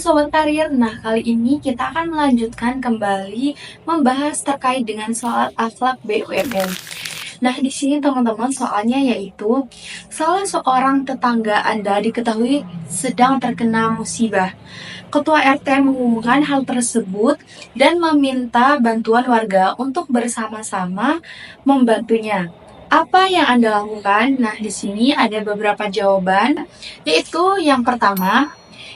Sobat Karir, nah kali ini kita akan melanjutkan kembali membahas terkait dengan soal akhlak BUMN. Nah, di sini teman-teman soalnya yaitu salah seorang tetangga Anda diketahui sedang terkena musibah. Ketua RT mengumumkan hal tersebut dan meminta bantuan warga untuk bersama-sama membantunya. Apa yang Anda lakukan? Nah, di sini ada beberapa jawaban, yaitu yang pertama,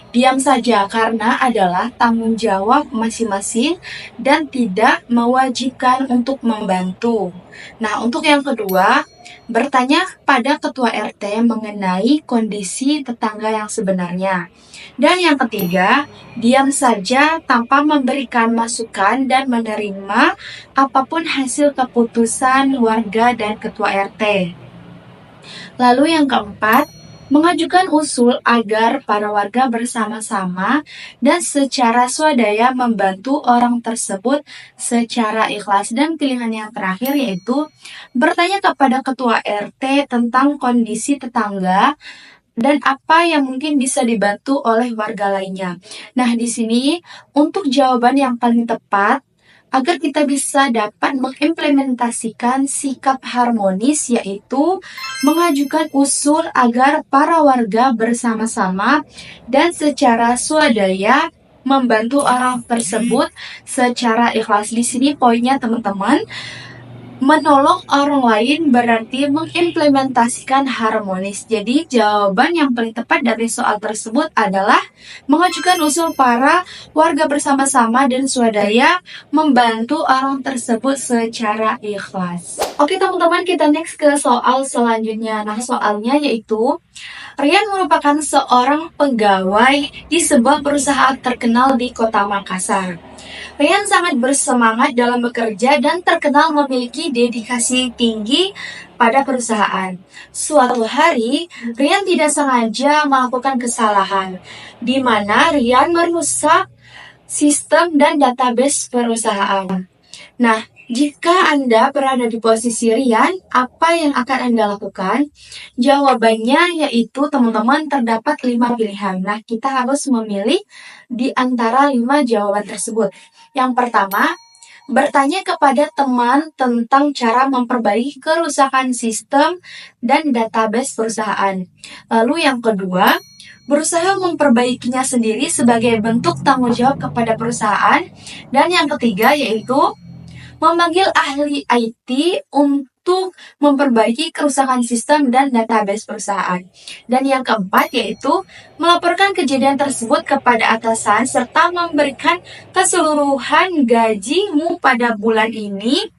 diam saja karena adalah tanggung jawab masing-masing dan tidak mewajibkan untuk membantu. Nah, untuk yang kedua, bertanya pada ketua RT mengenai kondisi tetangga yang sebenarnya. Dan yang ketiga, diam saja tanpa memberikan masukan dan menerima apapun hasil keputusan warga dan ketua RT. Lalu yang keempat, mengajukan usul agar para warga bersama-sama dan secara swadaya membantu orang tersebut secara ikhlas. Dan pilihan yang terakhir yaitu bertanya kepada ketua RT tentang kondisi tetangga dan apa yang mungkin bisa dibantu oleh warga lainnya. Nah, di sini untuk jawaban yang paling tepat agar kita bisa dapat mengimplementasikan sikap harmonis, yaitu mengajukan usul agar para warga bersama-sama dan secara swadaya membantu orang tersebut secara ikhlas. Di sini poinnya teman-teman, menolong orang lain berarti mengimplementasikan harmonis. Jadi jawaban yang paling tepat dari soal tersebut adalah mengajukan usul para warga bersama-sama dan swadaya membantu orang tersebut secara ikhlas. Oke teman-teman, kita next ke soal selanjutnya. Nah, soalnya yaitu Rian merupakan seorang pegawai di sebuah perusahaan terkenal di Kota Makassar. Rian sangat bersemangat dalam bekerja dan terkenal memiliki dedikasi tinggi pada perusahaan. Suatu hari, Rian tidak sengaja melakukan kesalahan, di mana Rian merusak sistem dan database perusahaan. Nah, jika Anda berada di posisi Rian, apa yang akan Anda lakukan? Jawabannya yaitu teman-teman terdapat 5 pilihan. Nah, kita harus memilih di antara 5 jawaban tersebut. Yang pertama, bertanya kepada teman tentang cara memperbaiki kerusakan sistem dan database perusahaan. Lalu yang kedua, berusaha memperbaikinya sendiri sebagai bentuk tanggung jawab kepada perusahaan. Dan yang ketiga yaitu memanggil ahli IT untuk memperbaiki kerusakan sistem dan database perusahaan. Dan yang keempat yaitu melaporkan kejadian tersebut kepada atasan serta memberikan keseluruhan gajimu pada bulan ini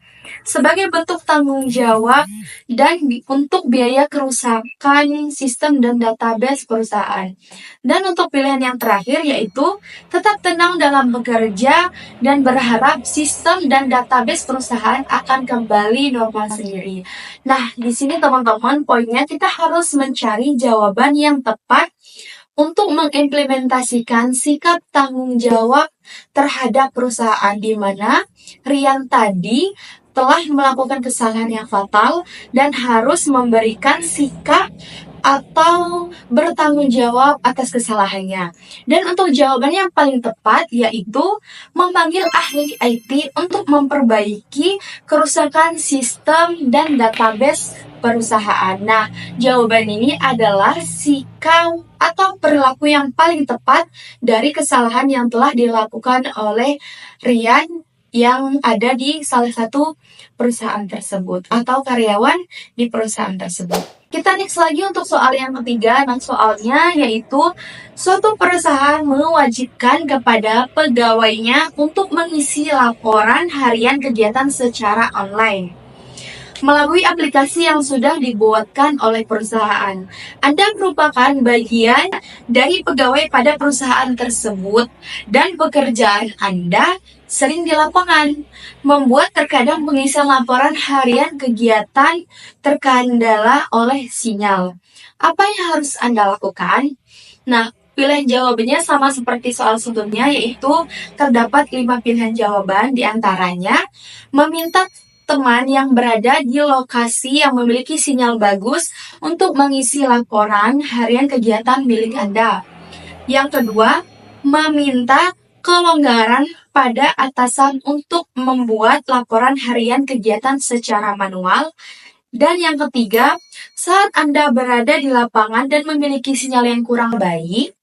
sebagai bentuk tanggung jawab dan untuk biaya kerusakan sistem dan database perusahaan. Dan untuk pilihan yang terakhir yaitu tetap tenang dalam bekerja dan berharap sistem dan database perusahaan akan kembali normal sendiri. Nah, di sini teman-teman poinnya kita harus mencari jawaban yang tepat untuk mengimplementasikan sikap tanggung jawab terhadap perusahaan, di mana Rian tadi telah melakukan kesalahan yang fatal dan harus memberikan sikap atau bertanggung jawab atas kesalahannya. Dan untuk jawaban yang paling tepat yaitu memanggil ahli IT untuk memperbaiki kerusakan sistem dan database perusahaan. Nah, jawaban ini adalah sikap atau perilaku yang paling tepat dari kesalahan yang telah dilakukan oleh Rian yang ada di salah satu perusahaan tersebut atau karyawan di perusahaan tersebut. Kita next lagi untuk soal yang ketiga. Nah, soalnya yaitu suatu perusahaan mewajibkan kepada pegawainya untuk mengisi laporan harian kegiatan secara online melalui aplikasi yang sudah dibuatkan oleh perusahaan. Anda merupakan bagian dari pegawai pada perusahaan tersebut dan pekerjaan Anda sering di lapangan, membuat terkadang pengisian laporan harian kegiatan terkendala oleh sinyal. Apa yang harus Anda lakukan? Nah, pilihan jawabannya sama seperti soal sebelumnya, yaitu terdapat 5 pilihan jawaban, diantaranya meminta teman yang berada di lokasi yang memiliki sinyal bagus untuk mengisi laporan harian kegiatan milik Anda. Yang kedua, meminta kelonggaran pada atasan untuk membuat laporan harian kegiatan secara manual. Dan yang ketiga, saat Anda berada di lapangan dan memiliki sinyal yang kurang baik,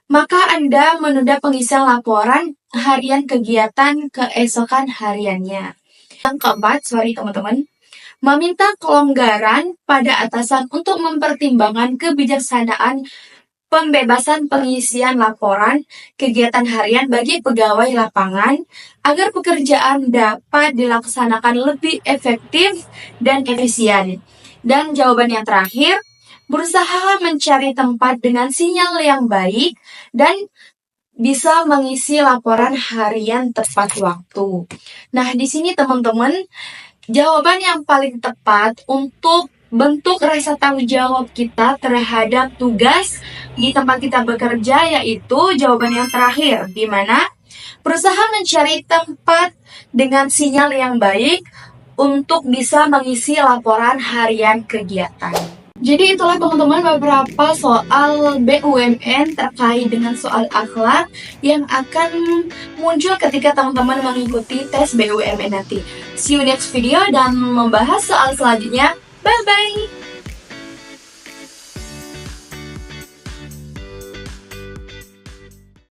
maka Anda menunda pengisian laporan harian kegiatan keesokan hariannya. Yang keempat, teman-teman, meminta kelonggaran pada atasan untuk mempertimbangkan kebijaksanaan pembebasan pengisian laporan kegiatan harian bagi pegawai lapangan agar pekerjaan dapat dilaksanakan lebih efektif dan efisien. Dan jawaban yang terakhir, berusaha mencari tempat dengan sinyal yang baik dan bisa mengisi laporan harian tepat waktu. Nah, di sini teman-teman, jawaban yang paling tepat untuk bentuk rasa tanggung jawab kita terhadap tugas di tempat kita bekerja yaitu jawaban yang terakhir, di mana berusaha mencari tempat dengan sinyal yang baik untuk bisa mengisi laporan harian kegiatan. Jadi itulah teman-teman beberapa soal BUMN terkait dengan soal akhlak yang akan muncul ketika teman-teman mengikuti tes BUMN nanti. See you next video dan membahas soal selanjutnya. Bye-bye!